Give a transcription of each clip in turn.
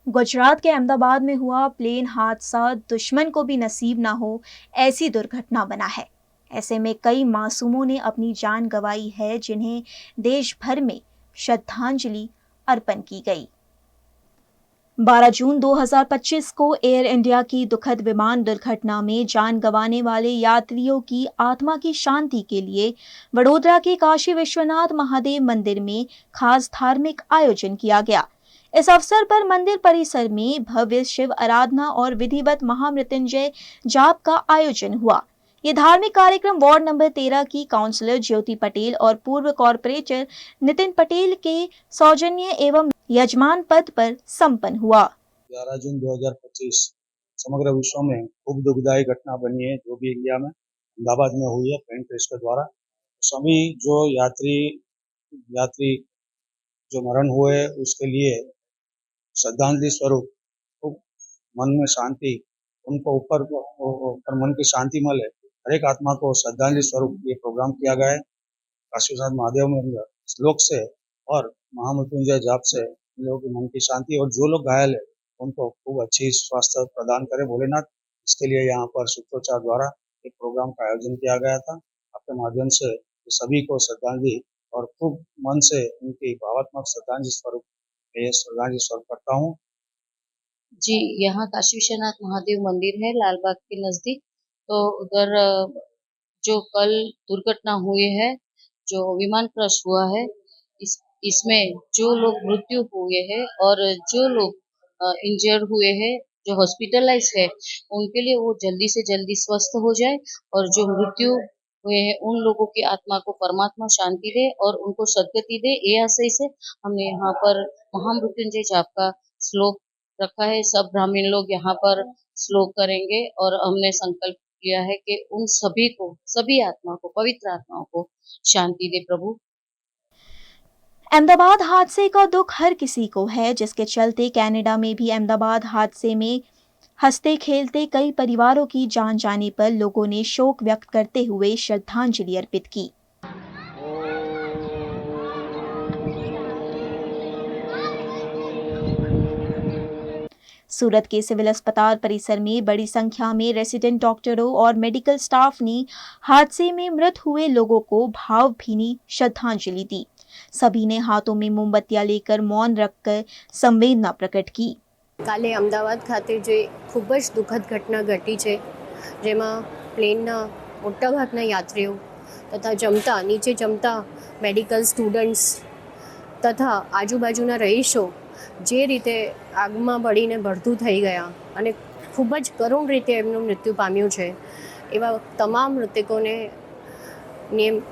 गुजरात के अहमदाबाद में हुआ प्लेन हादसा दुश्मन को भी नसीब ना हो ऐसी दुर्घटना बना है। ऐसे में कई मासूमों ने अपनी जान गंवाई है, जिन्हें देश भर में श्रद्धांजलि अर्पण की गई। 12 जून 2025 को एयर इंडिया की दुखद विमान दुर्घटना में जान गंवाने वाले यात्रियों की आत्मा की शांति के लिए वडोदरा के काशी विश्वनाथ महादेव मंदिर में खास धार्मिक आयोजन किया गया। इस अवसर पर मंदिर परिसर में भव्य शिव आराधना और विधिवत महामृत्युंजय जाप का आयोजन हुआ। ये धार्मिक कार्यक्रम वार्ड नंबर 13 की काउंसलर ज्योति पटेल और पूर्व कॉर्पोरेटर नितिन पटेल के सौजन्य एवं यजमान पद पर संपन्न हुआ। 11 जून 2025 समग्र विश्व में खूब दुखदायी घटना बनी है, जो भी इंडिया में अहमदाबाद में हुई है प्लेन क्रैश के द्वारा। सभी जो यात्री जो मरण हुए उसके लिए श्रद्धांजलि स्वरूप खूब मन में शांति, उनको ऊपर मन की शांति मिले, हर एक आत्मा को श्रद्धांजलि स्वरूप ये प्रोग्राम किया गया है। काशी विश्वनाथ महादेव में श्लोक से और महामृत्युंजय जाप से लोगों की मन की शांति, और जो लोग घायल है उनको खूब अच्छी स्वास्थ्य प्रदान करे भोलेनाथ। इसके लिए यहाँ पर सूत्रोच्चार द्वारा एक प्रोग्राम का आयोजन किया गया था। आपके माध्यम से सभी को श्रद्धांजलि और खूब मन से उनकी भावात्मक श्रद्धांजलि स्वरूप करता हूँ। जी, यहाँ काशी विश्वनाथ महादेव मंदिर है लाल बाग के नजदीक। तो उधर जो कल दुर्घटना हुई है, जो विमान क्रैश हुआ है, इसमें जो लोग मृत्यु हुए हैं और जो लोग इंजर्ड हुए हैं, जो हॉस्पिटलाइज है, उनके लिए वो जल्दी से जल्दी स्वस्थ हो जाए, और जो मृत्यु हुए हैं उन लोगों की आत्मा को परमात्मा शांति दे और उनको सद्गति दे। ये आशय से हमने यहाँ पर महामृत्युंजय जाप का श्लोक रखा है। सब ब्राह्मण लोग यहाँ पर श्लोक करेंगे और हमने संकल्प किया है कि उन सभी को, सभी आत्मा को, पवित्र आत्माओं को शांति दे प्रभु। अहमदाबाद हादसे का दुख हर किसी को है, जिसके चलते कनाडा में भी अहमदाबाद हादसे में हंसते खेलते कई परिवारों की जान जाने पर लोगों ने शोक व्यक्त करते हुए श्रद्धांजलि अर्पित की। सूरत के सिविल अस्पताल परिसर में बड़ी संख्या में रेसिडेंट डॉक्टरों और मेडिकल स्टाफ ने हादसे में मृत हुए लोगों को भावभीनी श्रद्धांजलि दी। सभी ने हाथों में मोमबत्तियां लेकर मौन रखकर संवेदना प्रकट की। काले अमदावाद खाते जे खूब ज दुखद घटना घटी है, जेमा प्लेनना मोटा भागना यात्रीओ तथा जमता नीचे जमता मेडिकल स्टूडंट्स तथा आजूबाजूना रहीशो जे रीते આગમાં બળીને ભડથું થઈ ગયા અને ખૂબ જ કરુણ રીતે એમનું મૃત્યુ પામ્યું છે, એવા તમામ મૃતકોને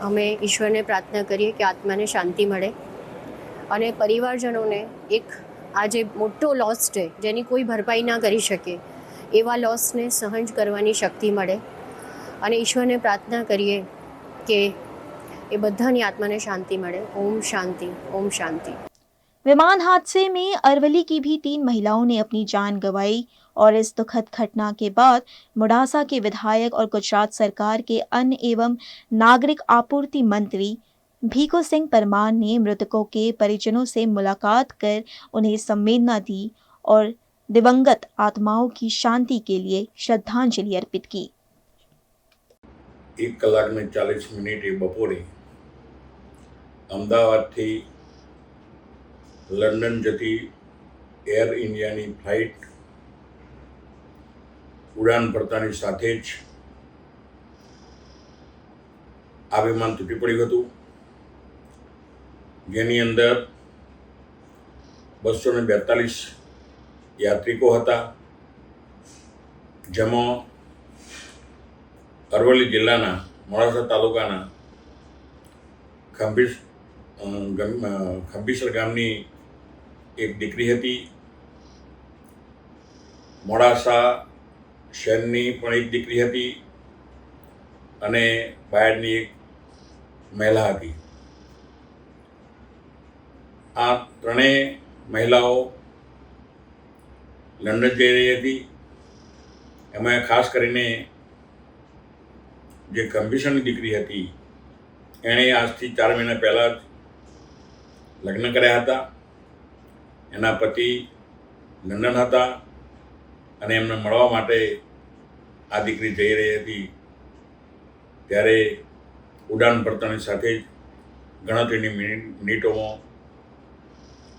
અમે ઈશ્વરને પ્રાર્થના કરીએ કે આત્માને શાંતિ મળે અને પરિવારજનોને એક આ જે મોટો લોસ છે જેની કોઈ ભરપાઈ ના કરી શકે એવા લોસને સહન કરવાની શક્તિ મળે અને ઈશ્વરને પ્રાર્થના કરીએ કે એ બધાની આત્માને શાંતિ મળે। ઓમ શાંતિ, ઓમ શાંતિ। विमान हादसे में अरवली की भी 3 महिलाओं ने अपनी जान गंवाई और इस दुखद घटना के बाद मोडासा के विधायक और गुजरात सरकार के अन्न एवं नागरिक आपूर्ति मंत्री भीखू सिंह परमार ने मृतकों के परिजनों से मुलाकात कर उन्हें संवेदना दी और दिवंगत आत्माओं की शांति के लिए श्रद्धांजलि अर्पित की। 1 કલાક ને 40 મિનિટે બપોરે અમદાવાદથી લંડન જતી એર ઇન્ડિયાની ફ્લાઇટ ઉડાન ભરતાની સાથે જ આ વિમાન તૂટી પડ્યું હતું, જેની અંદર 242 યાત્રિકો હતા, જેમાં અરવલ્લી જિલ્લાના મોડાસા તાલુકાના ખંભીસર ગામની એક દીકરી હતી, મોડાસા શહેરની પણ એક દીકરી હતી અને બહારની એક મહિલા હતી। આ ત્રણેય મહિલાઓ લંડન જઈ રહી હતી। એમાં ખાસ કરીને જે ખંભીસરની દીકરી હતી એણે આજથી 4 મહિના પહેલાં જ લગ્ન કર્યા હતા। એના પતિ લંડન હતા અને એમને મળવા માટે આ દીકરી જઈ રહી હતી ત્યારે ઉડાન ભરતાની સાથે જ ગણતરીની મિનિટોમાં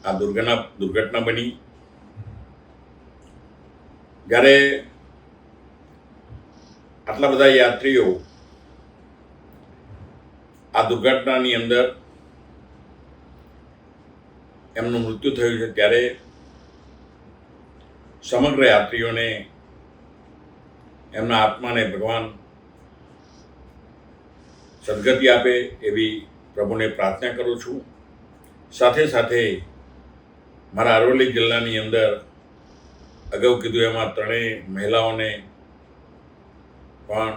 આ દુર્ઘટના બની. જ્યારે આટલા બધા યાત્રીઓ આ દુર્ઘટનાની અંદર એમનું મૃત્યુ થયું છે ત્યારે સમગ્ર યાત્રીઓને એમના આત્માને ભગવાન સદગતિ આપે એવી પ્રભુને પ્રાર્થના કરું છું. સાથે સાથે મારા અરવલ્લી જિલ્લાની અંદર અગાઉ કીધું એમાં ત્રણેય મહિલાઓને પણ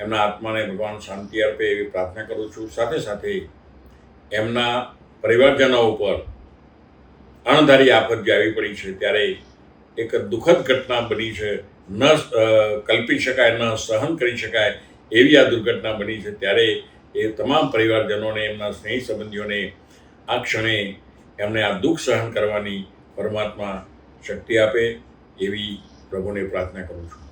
એમના આત્માને ભગવાન શાંતિ આપે એવી પ્રાર્થના કરું છું. સાથે સાથે એમના પરિવારજનો ઉપર અણધારી આફત જે આવી પડી છે ત્યારે એક દુઃખદ ઘટના બની છે, ન કલ્પી શકાય, ન સહન કરી શકાય એવી આ દુર્ઘટના બની છે. ત્યારે એ તમામ પરિવારજનોને, એમના સ્નેહી સંબંધીઓને આ ક્ષણે એમને આ દુઃખ સહન કરવાની પરમાત્મા શક્તિ આપે એવી પ્રભુને પ્રાર્થના કરું છું.